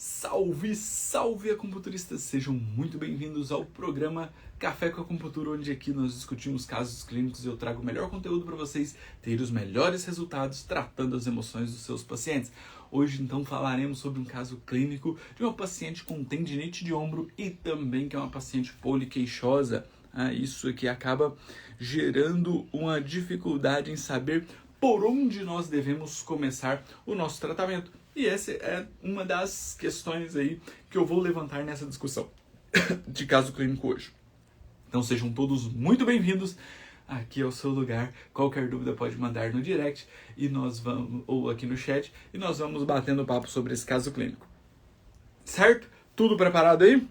Salve, salve acupunturistas! Sejam muito bem-vindos ao programa Café com Acupuntura, onde aqui nós discutimos casos clínicos e eu trago o melhor conteúdo para vocês terem os melhores resultados tratando as emoções dos seus pacientes. Hoje, então, falaremos sobre um caso clínico de uma paciente com tendinite de ombro e também que é uma paciente poliqueixosa. Isso aqui acaba gerando uma dificuldade em saber por onde nós devemos começar o nosso tratamento. E essa é uma das questões aí que eu vou levantar nessa discussão de caso clínico hoje. Então sejam todos muito bem-vindos. Aqui é o seu lugar. Qualquer dúvida pode mandar no direct e nós vamos, ou aqui no chat, e nós vamos batendo papo sobre esse caso clínico. Certo? Tudo preparado aí?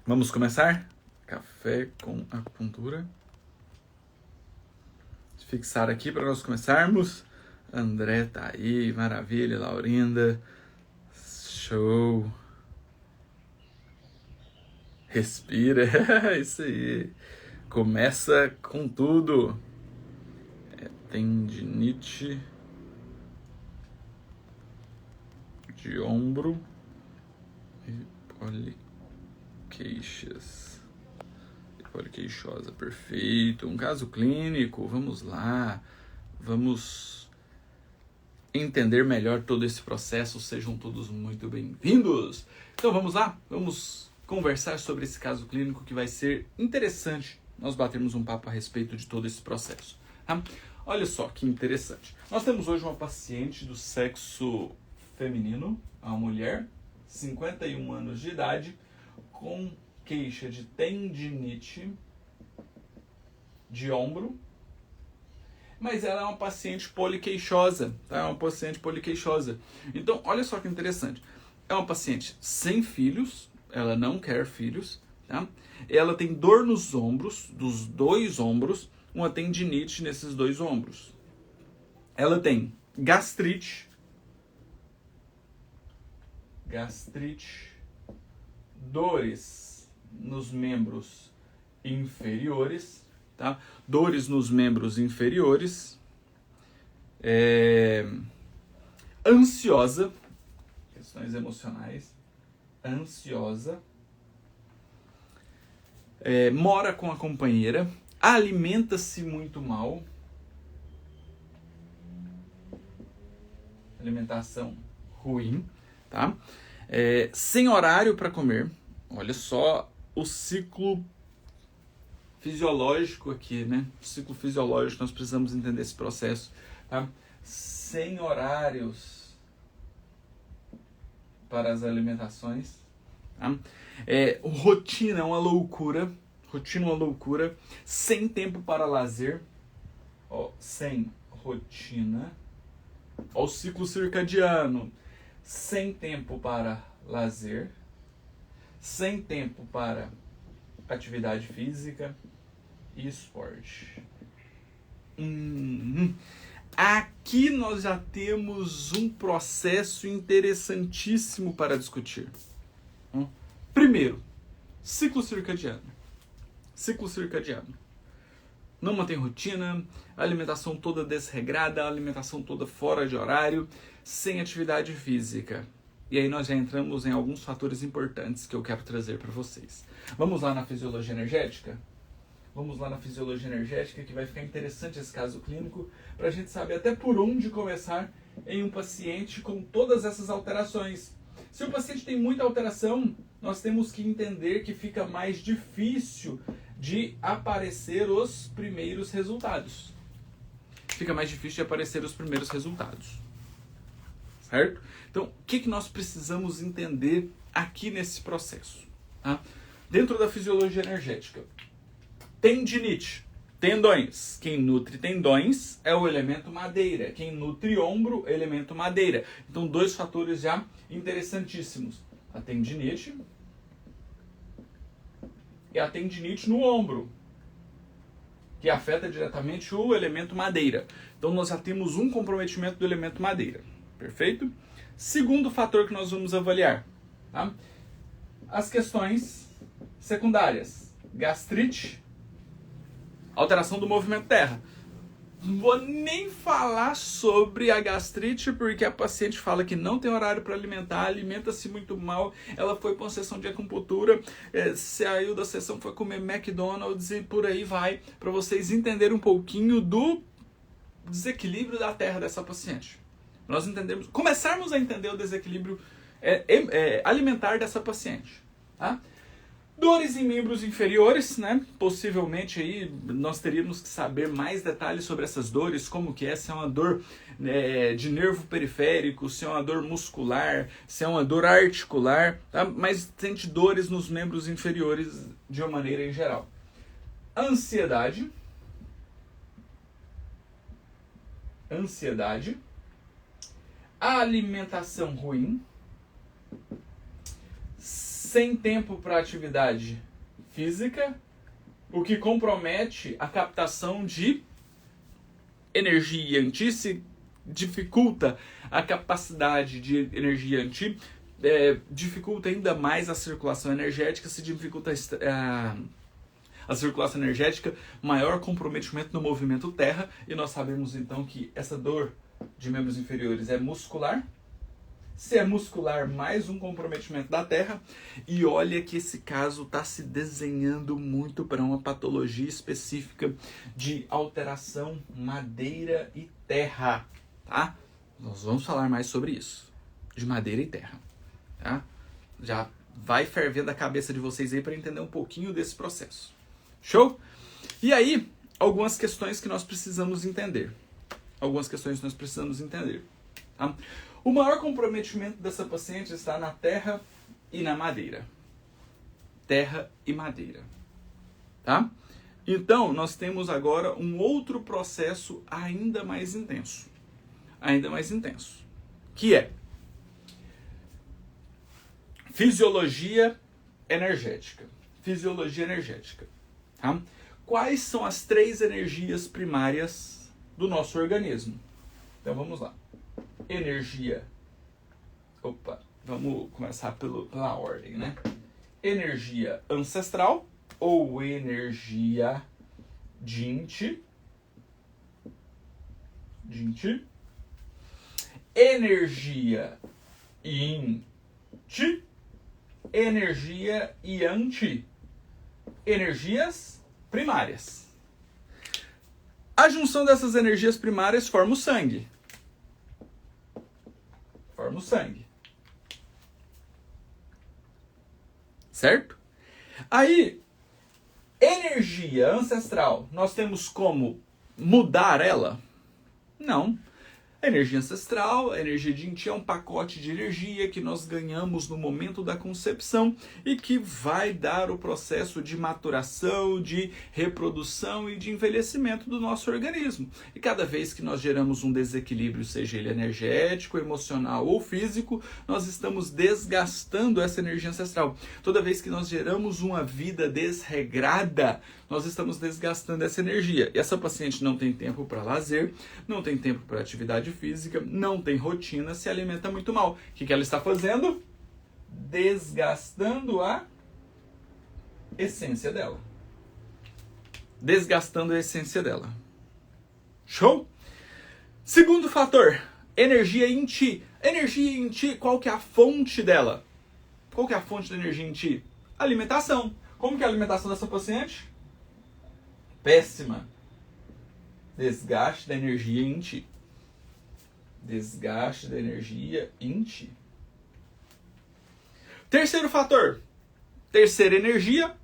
Vamos começar? Café com acupuntura. Fixar aqui para nós começarmos. André tá aí, maravilha, Laurinda, show. Respira, isso aí. Começa com tudo. Tendinite de ombro e poliqueixas. Poliqueixosa, perfeito. Um caso clínico, vamos lá. Vamos entender melhor todo esse processo. Sejam todos muito bem-vindos. Então vamos lá, vamos conversar sobre esse caso clínico que vai ser interessante nós batermos um papo a respeito de todo esse processo. Tá? Olha só que interessante. Nós temos hoje uma paciente do sexo feminino, uma mulher, 51 anos de idade, com queixa de tendinite de ombro, mas ela é uma paciente poliqueixosa, tá? É uma paciente poliqueixosa. Então, olha só que interessante. É uma paciente sem filhos, ela não quer filhos, tá? Ela tem dor nos ombros, dos dois ombros, uma tendinite nesses dois ombros. Ela tem gastrite, dores nos membros inferiores, tá? Dores nos membros inferiores, ansiosa, questões emocionais, ansiosa, mora com a companheira, alimenta-se muito mal, alimentação ruim, tá? Sem horário para comer, olha só o ciclo fisiológico aqui, né? O ciclo fisiológico, nós precisamos entender esse processo, tá? Sem horários para as alimentações, tá? Rotina é uma loucura, sem tempo para lazer, sem rotina, o ciclo circadiano, sem tempo para lazer, sem tempo para atividade física e esporte. Aqui nós já temos um processo interessantíssimo para discutir. Primeiro, ciclo circadiano. Não mantém rotina, alimentação toda desregrada, alimentação toda fora de horário, sem atividade física. E aí nós já entramos em alguns fatores importantes que eu quero trazer para vocês. Vamos lá na fisiologia energética? Vamos lá na fisiologia energética, que vai ficar interessante esse caso clínico, para a gente saber até por onde começar em um paciente com todas essas alterações. Se o paciente tem muita alteração, nós temos que entender que fica mais difícil de aparecer os primeiros resultados. Certo? Então, o que nós precisamos entender aqui nesse processo? Tá? Dentro da fisiologia energética, tendinite, tendões. Quem nutre tendões é o elemento madeira. Quem nutre ombro, elemento madeira. Então, dois fatores já interessantíssimos. A tendinite e a tendinite no ombro, que afeta diretamente o elemento madeira. Então, nós já temos um comprometimento do elemento madeira. Perfeito? Segundo fator que nós vamos avaliar, tá? As questões secundárias. Gastrite, alteração do movimento terra. Não vou nem falar sobre a gastrite, porque a paciente fala que não tem horário para alimentar, alimenta-se muito mal. Ela foi para uma sessão de acupuntura, saiu da sessão, foi comer McDonald's e por aí vai, para vocês entenderem um pouquinho do desequilíbrio da terra dessa paciente. Nós começarmos a entender o desequilíbrio alimentar dessa paciente, tá? Dores em membros inferiores, né? Possivelmente aí nós teríamos que saber mais detalhes sobre essas dores, como que é, se é uma dor de nervo periférico, se é uma dor muscular, se é uma dor articular, tá? Mas sente dores nos membros inferiores de uma maneira em geral. Ansiedade, alimentação ruim, sem tempo para atividade física, o que compromete a captação de energia Yang-Chi, se dificulta a capacidade de energia Yang-Chi, dificulta ainda mais a circulação energética, se dificulta a circulação energética, maior comprometimento no movimento terra, e nós sabemos então que essa dor de membros inferiores é muscular. Se é muscular, mais um comprometimento da terra. E olha que esse caso está se desenhando muito para uma patologia específica de alteração madeira e terra, tá? Nós vamos falar mais sobre isso, de madeira e terra, tá? Já vai fervendo a cabeça de vocês aí para entender um pouquinho desse processo. Show? E aí, algumas questões que nós precisamos entender. Tá? O maior comprometimento dessa paciente está na terra e na madeira. Terra e madeira. Tá? Então, nós temos agora um outro processo ainda mais intenso. Que é fisiologia energética. Tá? Quais são as 3 energias primárias do nosso organismo? Então, vamos lá. Vamos começar pela ordem, né? Energia ancestral ou energia Jin-Chi. Energia Yin-Chi. Energia Yang-Chi. Energias primárias. A junção dessas energias primárias forma o sangue. Certo? Aí, energia ancestral, nós temos como mudar ela? Não. A energia ancestral, a energia Jin-Chi é um pacote de energia que nós ganhamos no momento da concepção e que vai dar o processo de maturação, de reprodução e de envelhecimento do nosso organismo. E cada vez que nós geramos um desequilíbrio, seja ele energético, emocional ou físico, nós estamos desgastando essa energia ancestral. Toda vez que nós geramos uma vida desregrada, nós estamos desgastando essa energia. E essa paciente não tem tempo para lazer, não tem tempo para atividade física, não tem rotina, se alimenta muito mal. O que ela está fazendo? Desgastando a essência dela. Show? Segundo fator, energia Yin-Chi. Energia Yin-Chi, qual que é a fonte dela? Qual que é a fonte da energia Yin-Chi? Alimentação. Como que é a alimentação dessa paciente? Péssima. Desgaste da energia Yin-Chi. Terceiro fator. Terceira energia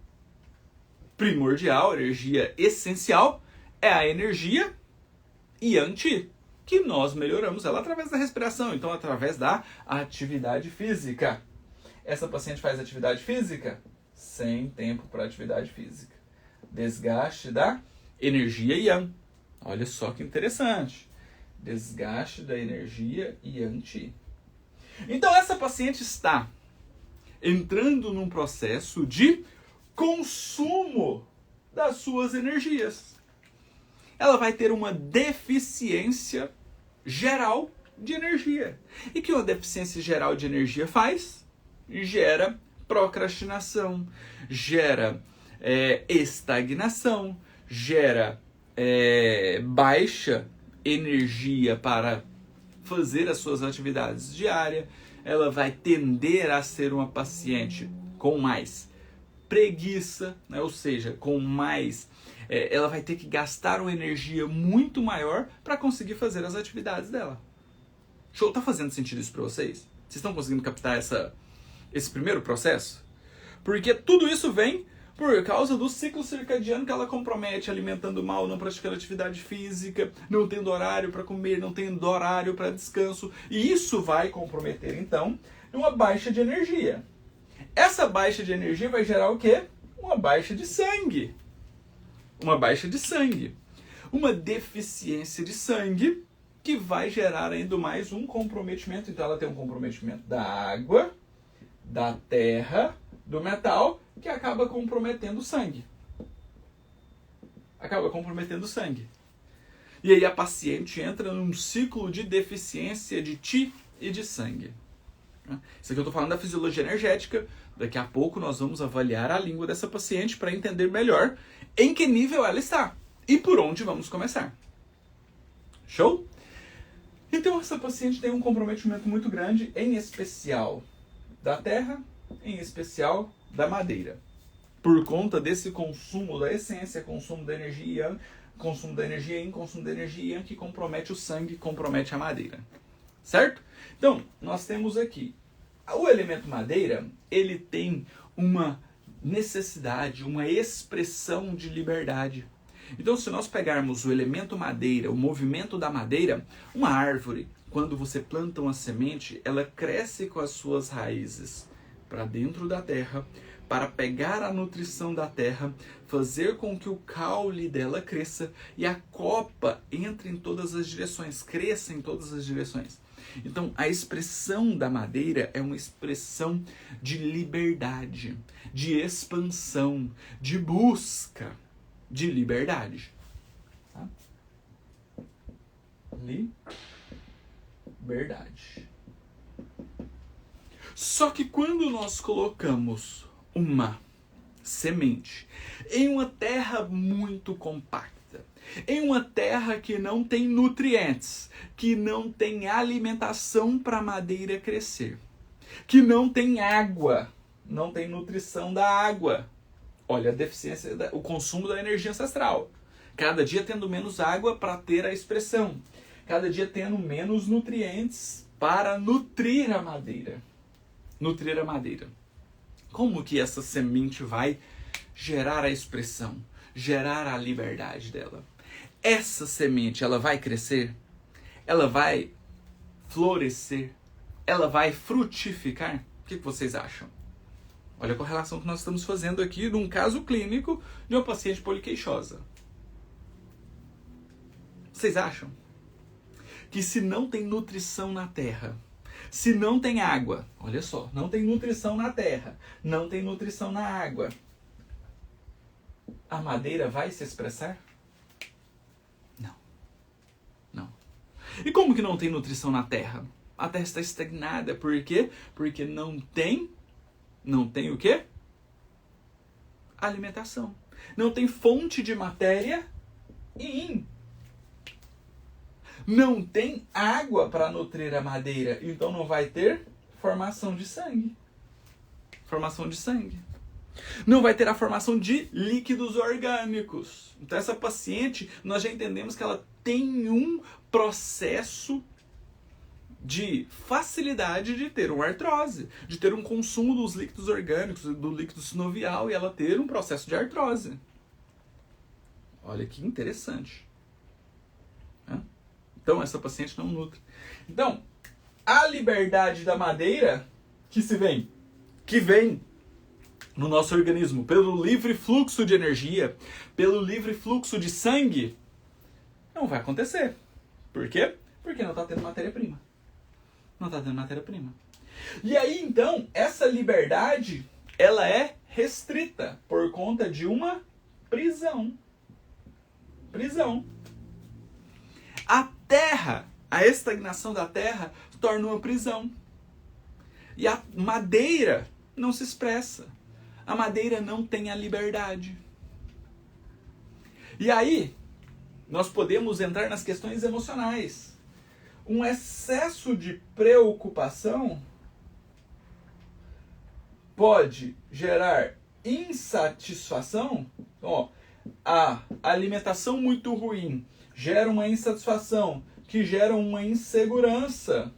primordial, energia essencial, é a energia Yang-Chi, que nós melhoramos ela através da respiração, então através da atividade física. Essa paciente faz atividade física? Sem tempo para atividade física. Desgaste da energia Yang. Olha só que interessante. Desgaste da energia Yang-Chi. Então essa paciente está entrando num processo de consumo das suas energias. Ela vai ter uma deficiência geral de energia. E o que uma deficiência geral de energia faz? Gera procrastinação, gera estagnação, gera baixa energia para fazer as suas atividades diárias, ela vai tender a ser uma paciente com mais preguiça, né? Ou seja, com mais... ela vai ter que gastar uma energia muito maior para conseguir fazer as atividades dela. Show? Tá fazendo sentido isso para vocês? Vocês estão conseguindo captar esse primeiro processo? Porque tudo isso vem por causa do ciclo circadiano que ela compromete, alimentando mal, não praticando atividade física, não tendo horário para comer, não tendo horário para descanso. E isso vai comprometer, então, uma baixa de energia. Essa baixa de energia vai gerar o quê? Uma baixa de sangue. Uma baixa de sangue. Uma deficiência de sangue que vai gerar ainda mais um comprometimento. Então ela tem um comprometimento da água, da terra, do metal, que acaba comprometendo o sangue. Acaba comprometendo o sangue. E aí a paciente entra num ciclo de deficiência de Qi e de sangue. Isso aqui eu estou falando da fisiologia energética. Daqui a pouco nós vamos avaliar a língua dessa paciente para entender melhor em que nível ela está e por onde vamos começar. Show? Então essa paciente tem um comprometimento muito grande, em especial da terra, em especial da madeira. Por conta desse consumo da essência, consumo da energia yin, consumo da energia que compromete o sangue, compromete a madeira. Certo? Então, nós temos aqui o elemento madeira, ele tem uma necessidade, uma expressão de liberdade. Então, se nós pegarmos o elemento madeira, o movimento da madeira, uma árvore, quando você planta uma semente, ela cresce com as suas raízes para dentro da terra, para pegar a nutrição da terra, fazer com que o caule dela cresça e a copa entre em todas as direções, cresça em todas as direções. Então, a expressão da madeira é uma expressão de liberdade, de expansão, de busca de liberdade. Tá? Liberdade. Só que quando nós colocamos uma semente em uma terra muito compacta, em uma terra que não tem nutrientes, que não tem alimentação para a madeira crescer, que não tem água, não tem nutrição da água. Olha a deficiência, o consumo da energia ancestral. Cada dia tendo menos água para ter a expressão. Cada dia tendo menos nutrientes para nutrir a madeira. Nutrir a madeira. Como que essa semente vai gerar a expressão, gerar a liberdade dela? Essa semente, ela vai crescer? Ela vai florescer? Ela vai frutificar? O que vocês acham? Olha a correlação que nós estamos fazendo aqui num caso clínico de uma paciente poliqueixosa. Vocês acham que se não tem nutrição na terra, se não tem água, olha só, não tem nutrição na terra, não tem nutrição na água, a madeira vai se expressar? Não. Não. E como que não tem nutrição na terra? A terra está estagnada. Por quê? Porque não tem o quê? Alimentação. Não tem fonte de matéria yin. Não tem água para nutrir a madeira. Então não vai ter formação de sangue. Formação de sangue. Não vai ter a formação de líquidos orgânicos. Então essa paciente, nós já entendemos que ela tem um processo de facilidade de ter uma artrose, de ter um consumo dos líquidos orgânicos, do líquido sinovial, e ela ter um processo de artrose. Olha que interessante. Então, essa paciente não nutre. Então, a liberdade da madeira que vem no nosso organismo pelo livre fluxo de energia, pelo livre fluxo de sangue, não vai acontecer. Por quê? Porque não está tendo matéria-prima. Não está tendo matéria-prima. E aí, então, essa liberdade, ela é restrita por conta de uma prisão. Prisão. A terra, a estagnação da terra, torna uma prisão. E a madeira não se expressa. A madeira não tem a liberdade. E aí, nós podemos entrar nas questões emocionais. Um excesso de preocupação pode gerar insatisfação. Ó, a alimentação muito ruim gera uma insatisfação, que gera uma insegurança.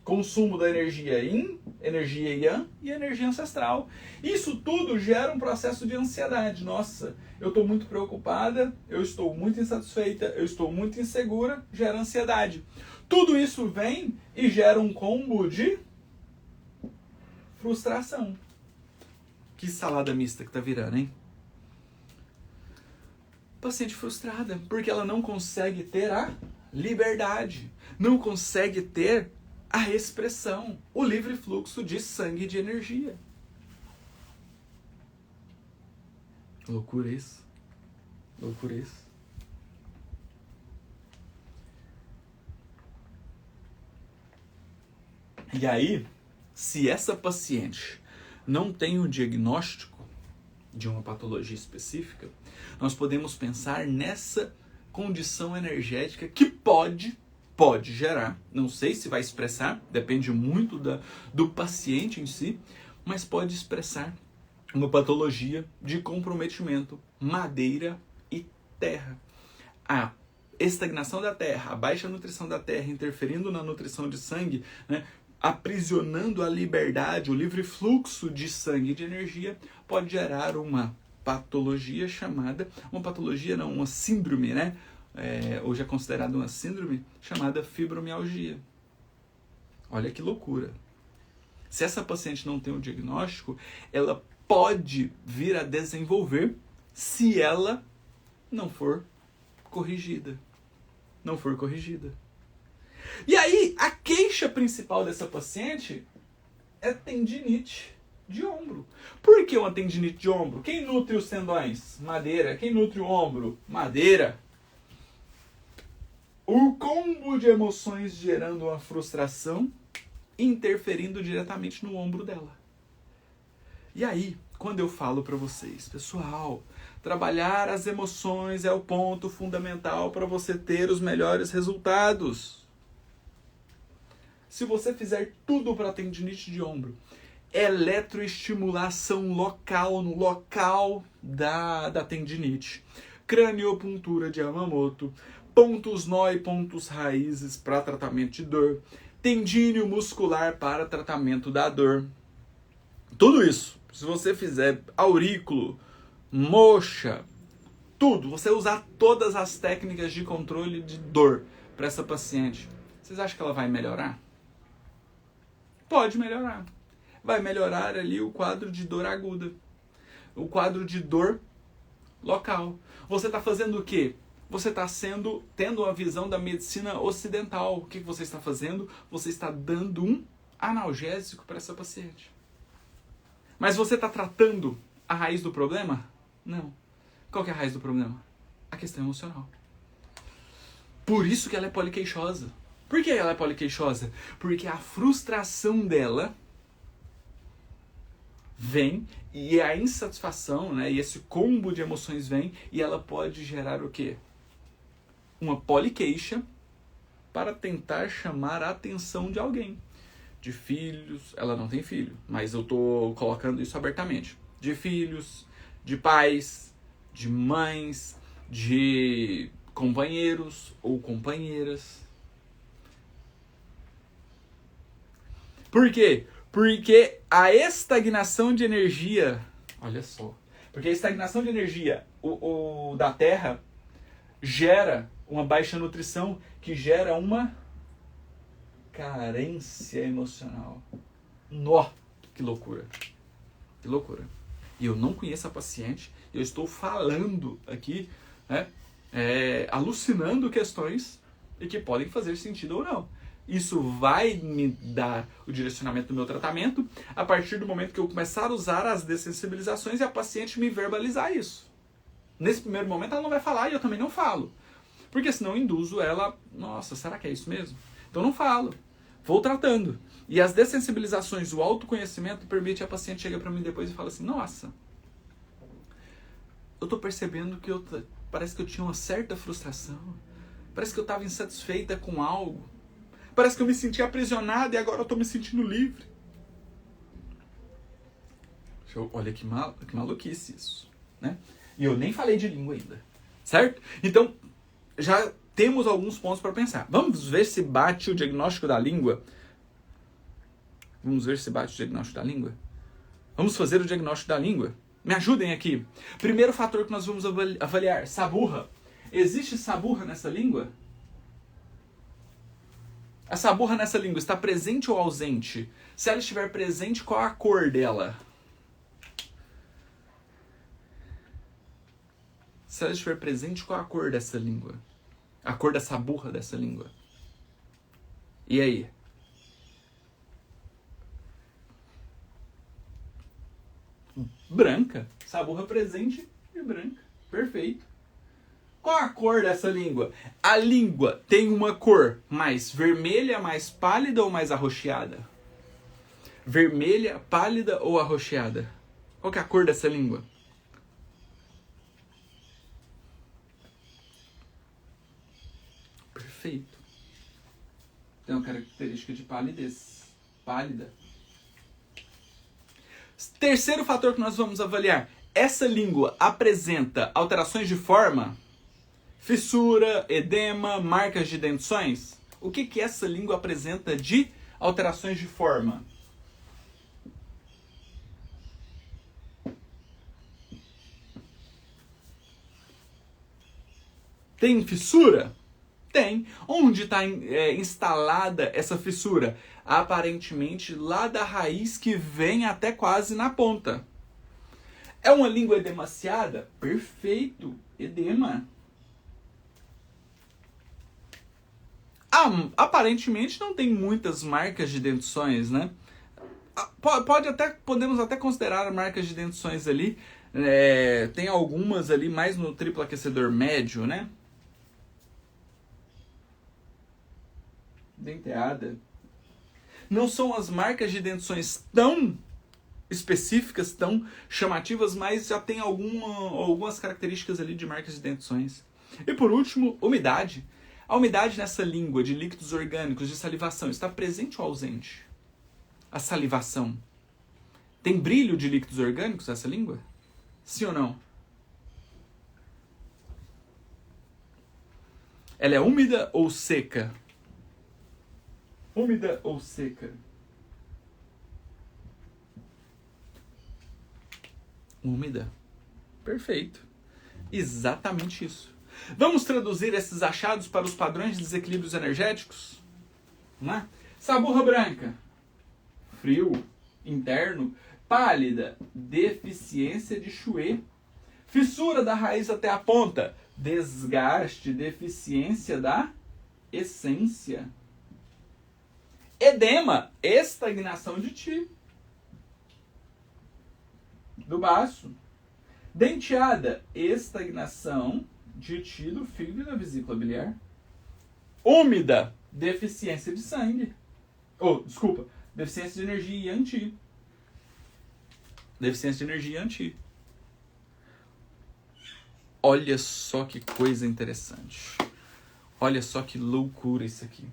Consumo da energia yin, energia yang e energia ancestral. Isso tudo gera um processo de ansiedade. Nossa, eu estou muito preocupada, eu estou muito insatisfeita, eu estou muito insegura, gera ansiedade. Tudo isso vem e gera um combo de frustração. Que salada mista que tá virando, hein? Paciente frustrada, porque ela não consegue ter a liberdade, não consegue ter a expressão, o livre fluxo de sangue e de energia. Loucura isso. Loucura isso. E aí, se essa paciente não tem um diagnóstico de uma patologia específica, nós podemos pensar nessa condição energética que pode gerar, não sei se vai expressar, depende muito do paciente em si, mas pode expressar uma patologia de comprometimento, madeira e terra. A estagnação da terra, a baixa nutrição da terra interferindo na nutrição de sangue, né, aprisionando a liberdade, o livre fluxo de sangue e de energia, pode gerar uma patologia chamada, uma síndrome, né? Hoje é considerada uma síndrome chamada fibromialgia. Olha que loucura. Se essa paciente não tem um diagnóstico, ela pode vir a desenvolver se ela não for corrigida. Não for corrigida. E aí, a queixa principal dessa paciente é tendinite de ombro. Por que uma tendinite de ombro? Quem nutre os tendões? Madeira. Quem nutre o ombro? Madeira. O combo de emoções gerando uma frustração, interferindo diretamente no ombro dela. E aí, quando eu falo para vocês, pessoal, trabalhar as emoções é o ponto fundamental para você ter os melhores resultados. Se você fizer tudo para tendinite de ombro, eletroestimulação local, no local da tendinite, craniopuntura de Yamamoto, pontos nó e pontos raízes para tratamento de dor, tendíneo muscular para tratamento da dor. Tudo isso, se você fizer aurículo, moxa, tudo, você usar todas as técnicas de controle de dor para essa paciente, vocês acham que ela vai melhorar? Pode melhorar. Vai melhorar ali o quadro de dor aguda, o quadro de dor local. Você está fazendo o quê? Você está tendo uma visão da medicina ocidental. O que você está fazendo? Você está dando um analgésico para essa paciente. Mas você está tratando a raiz do problema? Não. Qual que é a raiz do problema? A questão emocional. Por isso que ela é poliqueixosa. Por que ela é poliqueixosa? Porque a frustração dela vem e a insatisfação, né, e esse combo de emoções vem e ela pode gerar o quê? Uma poliqueixa para tentar chamar a atenção de alguém. De filhos, ela não tem filho, mas eu estou colocando isso abertamente. De filhos, de pais, de mães, de companheiros ou companheiras. Por quê? Porque a estagnação de energia, olha só, porque a estagnação de energia da Terra gera uma baixa nutrição que gera uma carência emocional. Nó, que loucura. Que loucura. E eu não conheço a paciente, eu estou falando aqui, né, alucinando questões e que podem fazer sentido ou não. Isso vai me dar o direcionamento do meu tratamento a partir do momento que eu começar a usar as dessensibilizações e a paciente me verbalizar isso. Nesse primeiro momento ela não vai falar e eu também não falo. Porque senão eu induzo ela, nossa, será que é isso mesmo? Então não falo, vou tratando. E as dessensibilizações, o autoconhecimento permite a paciente chegar para mim depois e falar assim, nossa, eu tô percebendo que eu parece que eu tinha uma certa frustração. Parece que eu estava insatisfeita com algo. Parece que eu me sentia aprisionada e agora eu estou me sentindo livre. Olha que maluquice isso, né? E eu nem falei de língua ainda, certo? Então, já temos alguns pontos para pensar. Vamos ver se bate o diagnóstico da língua. Vamos ver se bate o diagnóstico da língua? Vamos fazer o diagnóstico da língua? Me ajudem aqui. Primeiro fator que nós vamos avaliar, saburra. Existe saburra nessa língua? A saburra nessa língua está presente ou ausente? Se ela estiver presente, qual a cor dela? Se ela estiver presente, qual a cor dessa língua? A cor da saburra dessa língua? E aí? Branca. Saburra presente e branca. Perfeito. Qual a cor dessa língua? A língua tem uma cor mais vermelha, mais pálida ou mais arroxeada? Vermelha, pálida ou arroxeada? Qual que é a cor dessa língua? Perfeito. Tem uma característica de palidez. Pálida. Terceiro fator que nós vamos avaliar. Essa língua apresenta alterações de forma? Fissura, edema, marcas de dentições? O que essa língua apresenta de alterações de forma? Tem fissura? Tem. Onde está instalada essa fissura? Aparentemente lá da raiz que vem até quase na ponta. É uma língua edemaciada? Perfeito. Edema. Aparentemente não tem muitas marcas de dentições, né? Podemos até considerar marcas de dentições ali. Tem algumas ali mais no triplo aquecedor médio, né? Denteada. Não são as marcas de dentições tão específicas, tão chamativas, mas já tem algumas características ali de marcas de dentições. E por último, umidade. A umidade nessa língua de líquidos orgânicos, de salivação, está presente ou ausente? A salivação. Tem brilho de líquidos orgânicos nessa língua? Sim ou não? Ela é úmida ou seca? Úmida ou seca? Úmida. Perfeito. Exatamente isso. Vamos traduzir esses achados para os padrões de desequilíbrios energéticos? Né? Saburra branca. Frio. Interno. Pálida. Deficiência de Chouet. Fissura da raiz até a ponta. Desgaste. Deficiência da essência. Edema. Estagnação de Ti. Do baço. Denteada. Estagnação de Ti do fígado e da vesícula biliar. Úmida. Deficiência de sangue. Deficiência de energia Yang Qi. Deficiência de energia Yang Qi. Olha só que coisa interessante. Olha só que loucura isso aqui.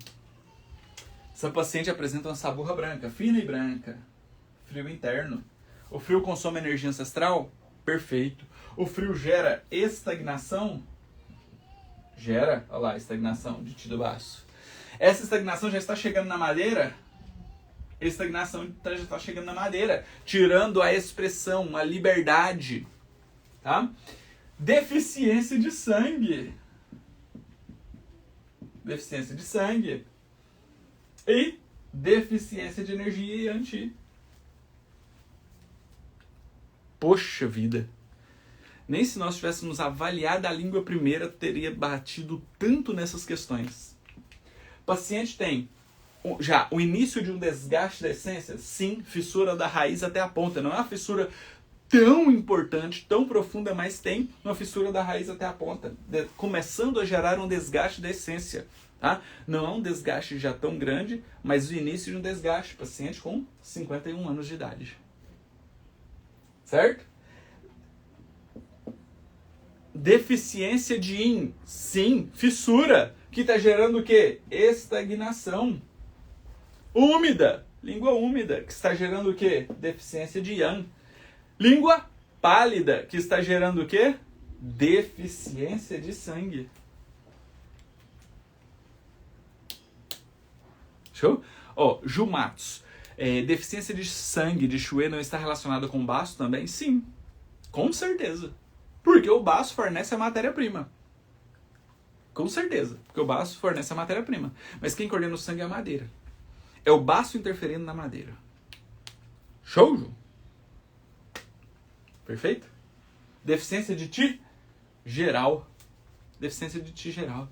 Essa paciente apresenta uma saburra branca, fina e branca. Frio interno. O frio consome energia ancestral? Perfeito. O frio gera estagnação? Gera, olha lá, estagnação de Ti do baço. Essa estagnação já está chegando na madeira? Estagnação já está chegando na madeira, tirando a expressão, a liberdade. Tá? Deficiência de sangue. Deficiência de sangue. E deficiência de energia Yang Qi. Poxa vida. Nem se nós tivéssemos avaliado a língua primeira, teria batido tanto nessas questões. O paciente tem já o início de um desgaste da essência? Sim, fissura da raiz até a ponta. Não é uma fissura tão importante, tão profunda, mas tem uma fissura da raiz até a ponta, começando a gerar um desgaste da essência. Tá? Não é um desgaste já tão grande, mas o início de um desgaste. Paciente com 51 anos de idade. Certo? Deficiência de yin, sim. Fissura, que está gerando o quê? Estagnação. Úmida, língua úmida, que está gerando o quê? Deficiência de yang. Língua pálida, que está gerando o quê? Deficiência de sangue. Show? Ó, Jumatsu. Deficiência de sangue de Shue não está relacionada com baço também? Sim, com certeza. Porque o baço fornece a matéria-prima. Com certeza, porque o baço fornece a matéria-prima. Mas quem coordena o sangue é a madeira. É o baço interferindo na madeira. Show, Ju? Perfeito? Deficiência de Ti geral. Deficiência de Ti geral.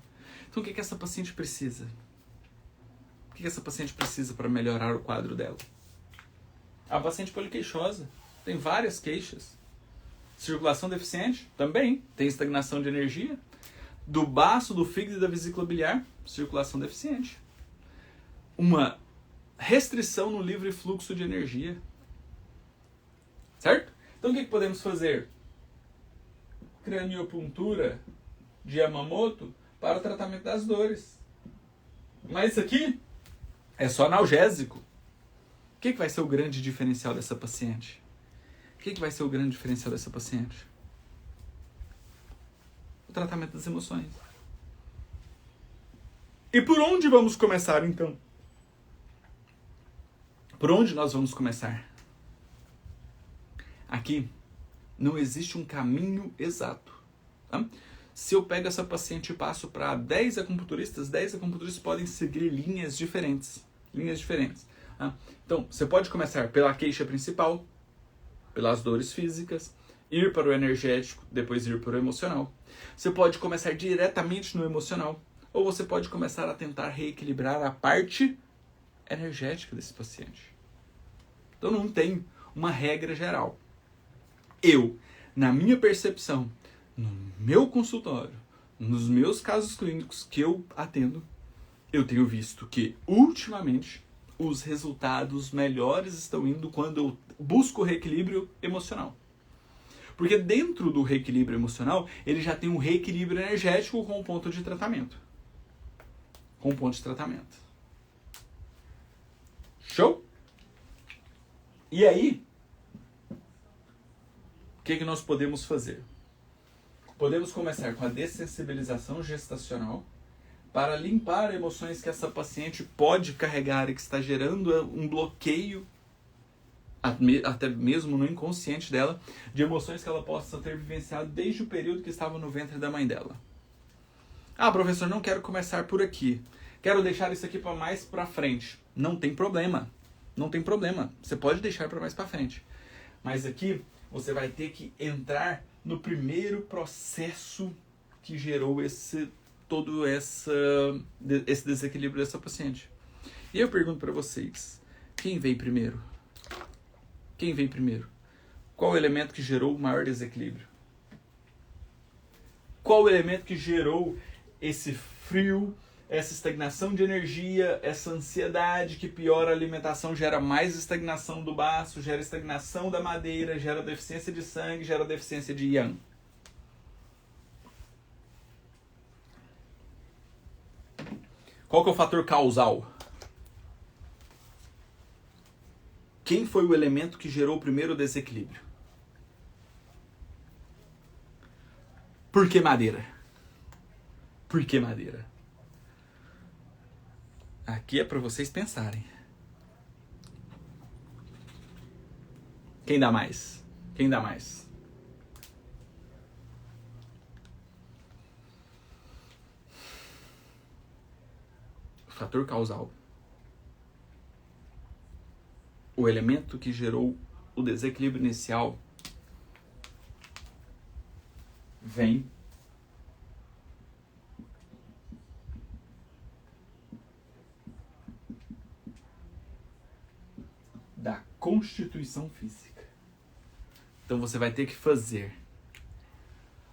Então o que essa paciente precisa? O que essa paciente precisa para melhorar o quadro dela? A paciente poliqueixosa. Tem várias queixas. Circulação deficiente? Também. Tem estagnação de energia. Do baço, do fígado e da vesícula biliar? Circulação deficiente. Uma restrição no livre fluxo de energia. Certo? Então o que podemos fazer? Craniopuntura de Yamamoto para o tratamento das dores. Mas isso aqui é só analgésico. O que vai ser o grande diferencial dessa paciente? O que vai ser o grande diferencial dessa paciente? O tratamento das emoções. E por onde vamos começar, então? Por onde nós vamos começar? Aqui não existe um caminho exato. Tá? Se eu pego essa paciente e passo para 10 acupunturistas podem seguir linhas diferentes. Tá? Então, você pode começar pela queixa principal, pelas dores físicas, ir para o energético, depois ir para o emocional. Você pode começar diretamente no emocional, ou você pode começar a tentar reequilibrar a parte energética desse paciente. Então não tem uma regra geral. Eu, na minha percepção, no meu consultório, nos meus casos clínicos que eu atendo, eu tenho visto que, ultimamente, os resultados melhores estão indo quando eu busco o reequilíbrio emocional. Porque dentro do reequilíbrio emocional, ele já tem um reequilíbrio energético com um ponto de tratamento. Show? E aí, o que nós podemos fazer? Podemos começar com a dessensibilização gestacional para limpar emoções que essa paciente pode carregar e que está gerando um bloqueio, até mesmo no inconsciente dela, de emoções que ela possa ter vivenciado desde o período que estava no ventre da mãe dela. Ah, professor, não quero começar por aqui. Quero deixar isso aqui para mais para frente. Não tem problema. Você pode deixar para mais para frente. Mas aqui você vai ter que entrar no primeiro processo que gerou esse desequilíbrio dessa paciente. E eu pergunto para vocês, quem veio primeiro? Qual o elemento que gerou o maior desequilíbrio? Qual o elemento que gerou esse frio, essa estagnação de energia, essa ansiedade que piora a alimentação, gera mais estagnação do baço, gera estagnação da madeira, gera deficiência de sangue, gera deficiência de yang? Qual que é o fator causal? Quem foi o elemento que gerou o primeiro desequilíbrio? Por que madeira? Aqui é para vocês pensarem. Quem dá mais? Fator causal. O elemento que gerou o desequilíbrio inicial vem da constituição física. Então você vai ter que fazer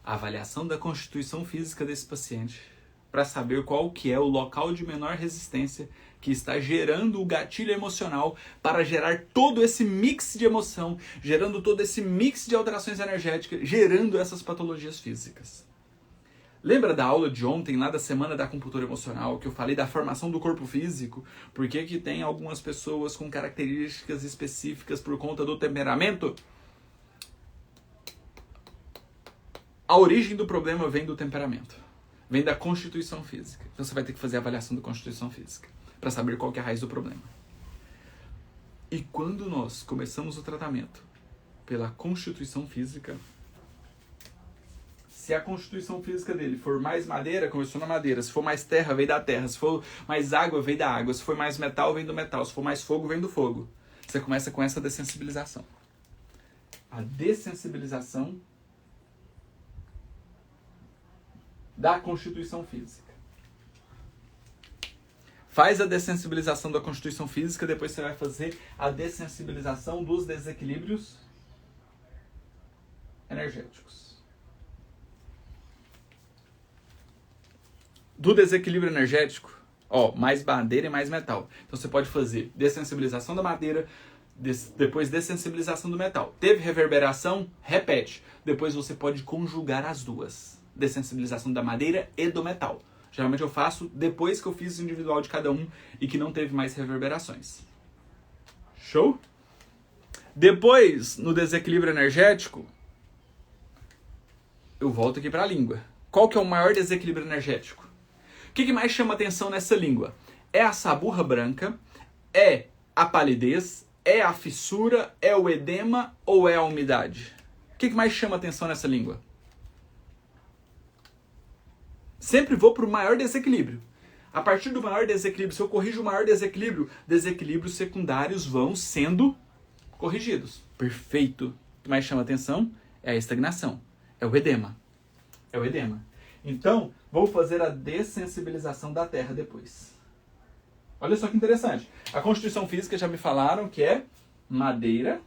a avaliação da constituição física desse paciente para saber qual que é o local de menor resistência que está gerando o gatilho emocional para gerar todo esse mix de emoção, gerando todo esse mix de alterações energéticas, gerando essas patologias físicas. Lembra da aula de ontem, lá da semana da acupuntura emocional, que eu falei da formação do corpo físico? Por que tem algumas pessoas com características específicas por conta do temperamento? A origem do problema vem do temperamento, vem da constituição física. Então você vai ter que fazer a avaliação da constituição física para saber qual que é a raiz do problema. E quando nós começamos o tratamento pela constituição física, se a constituição física dele for mais madeira, começou na madeira. Se for mais terra, vem da terra. Se for mais água, vem da água. Se for mais metal, vem do metal. Se for mais fogo, vem do fogo. Você começa com essa dessensibilização. A dessensibilização da constituição física. Faz a dessensibilização da constituição física, depois você vai fazer a dessensibilização dos desequilíbrios energéticos. Do desequilíbrio energético, mais madeira e mais metal. Então você pode fazer dessensibilização da madeira, depois dessensibilização do metal. Teve reverberação? Repete. Depois você pode conjugar as duas. Dessensibilização da madeira e do metal. Geralmente eu faço depois que eu fiz o individual de cada um e que não teve mais reverberações. Show? Depois, no desequilíbrio energético, eu volto aqui para a língua. Qual que é o maior desequilíbrio energético? O que mais chama atenção nessa língua? É a saburra branca? É a palidez? É a fissura? É o edema? Ou é a umidade? O que mais chama atenção nessa língua? Sempre vou para o maior desequilíbrio. A partir do maior desequilíbrio, se eu corrijo o maior desequilíbrio, desequilíbrios secundários vão sendo corrigidos. Perfeito. O que mais chama atenção é a estagnação. É o edema. É o edema. Então, vou fazer a dessensibilização da terra depois. Olha só que interessante. A constituição física já me falaram que é madeira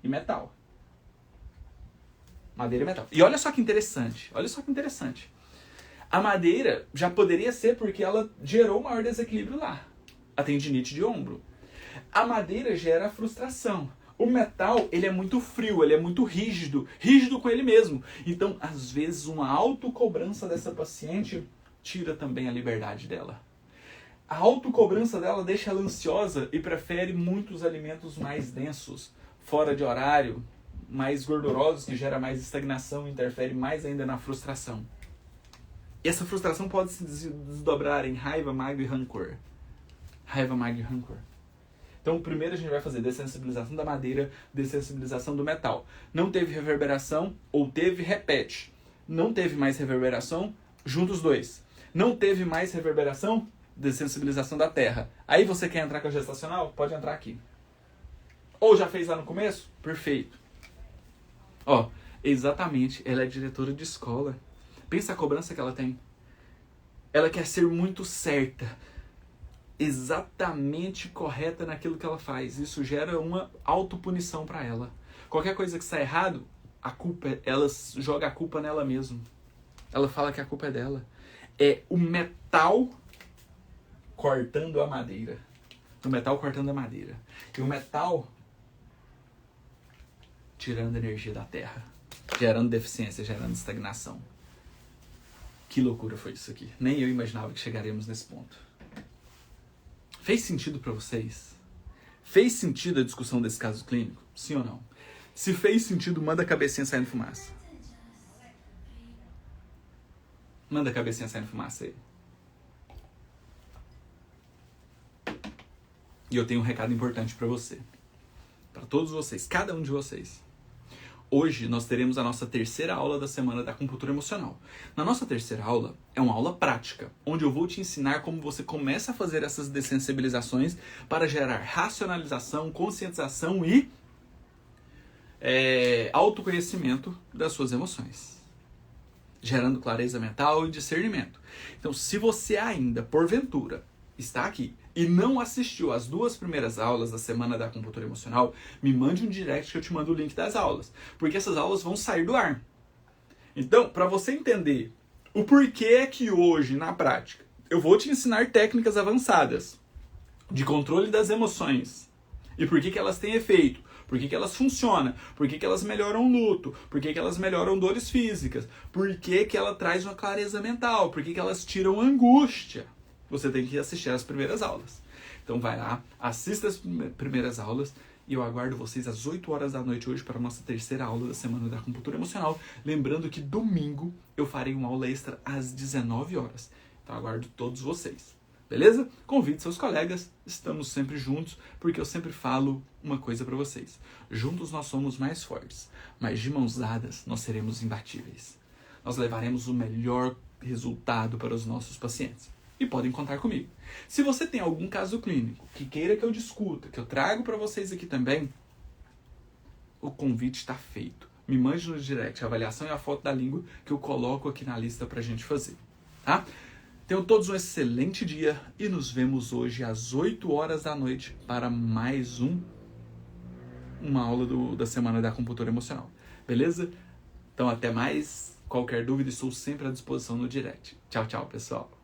e metal. Madeira e metal. E olha só que interessante. Olha só que interessante. A madeira já poderia ser porque ela gerou o maior desequilíbrio lá. A tendinite de ombro. A madeira gera a frustração. O metal, ele é muito frio, ele é muito rígido com ele mesmo. Então, às vezes, uma autocobrança dessa paciente tira também a liberdade dela. A autocobrança dela deixa ela ansiosa e prefere muitos alimentos mais densos, fora de horário, mais gordurosos, que gera mais estagnação e interfere mais ainda na frustração. E essa frustração pode se desdobrar em raiva, mágoa e rancor. Raiva, mágoa e rancor. Então, primeiro a gente vai fazer dessensibilização da madeira, dessensibilização do metal. Não teve reverberação ou teve, repete. Não teve mais reverberação, junta os dois. Não teve mais reverberação, dessensibilização da terra. Aí você quer entrar com a gestacional? Pode entrar aqui. Ou já fez lá no começo? Perfeito. Exatamente, ela é diretora de escola. Pensa a cobrança que ela tem. Ela quer ser muito certa. Exatamente correta naquilo que ela faz. Isso gera uma autopunição para ela. Qualquer coisa que sai errado, ela joga a culpa nela mesma. Ela fala que a culpa é dela. É o metal cortando a madeira. O metal cortando a madeira. E o metal tirando energia da terra. Gerando deficiência, gerando estagnação. Que loucura foi isso aqui. Nem eu imaginava que chegaríamos nesse ponto. Fez sentido para vocês? Fez sentido a discussão desse caso clínico? Sim ou não? Se fez sentido, manda a cabecinha saindo fumaça. Manda a cabecinha saindo fumaça aí. E eu tenho um recado importante para você. Para todos vocês, cada um de vocês. Hoje nós teremos a nossa terceira aula da semana da acupuntura emocional. Na nossa terceira aula, é uma aula prática, onde eu vou te ensinar como você começa a fazer essas dessensibilizações para gerar racionalização, conscientização e autoconhecimento das suas emoções. Gerando clareza mental e discernimento. Então, se você ainda, porventura, está aqui e não assistiu às 2 primeiras aulas da semana da acupuntura emocional, me mande um direct que eu te mando o link das aulas. Porque essas aulas vão sair do ar. Então, para você entender O porquê que hoje, na prática, eu vou te ensinar técnicas avançadas de controle das emoções. E por que elas têm efeito? Por que elas funcionam? Por que elas melhoram luto? Por que elas melhoram dores físicas? Por que ela traz uma clareza mental? Por que elas tiram angústia? Você tem que assistir às primeiras aulas. Então vai lá, assista as primeiras aulas e eu aguardo vocês às 8 horas da noite hoje para a nossa terceira aula da Semana da Acupuntura Emocional. Lembrando que domingo eu farei uma aula extra às 19 horas. Então aguardo todos vocês. Beleza? Convide seus colegas, estamos sempre juntos, porque eu sempre falo uma coisa para vocês. Juntos nós somos mais fortes, mas de mãos dadas nós seremos imbatíveis. Nós levaremos o melhor resultado para os nossos pacientes. E podem contar comigo. Se você tem algum caso clínico que queira que eu discuta, que eu trago para vocês aqui também, o convite está feito. Me mande no direct a avaliação e a foto da língua que eu coloco aqui na lista para a gente fazer. Tá? Tenham todos um excelente dia e nos vemos hoje às 8 horas da noite para mais uma aula da Semana da Acupuntura Emocional. Beleza? Então até mais. Qualquer dúvida, estou sempre à disposição no direct. Tchau, tchau, pessoal.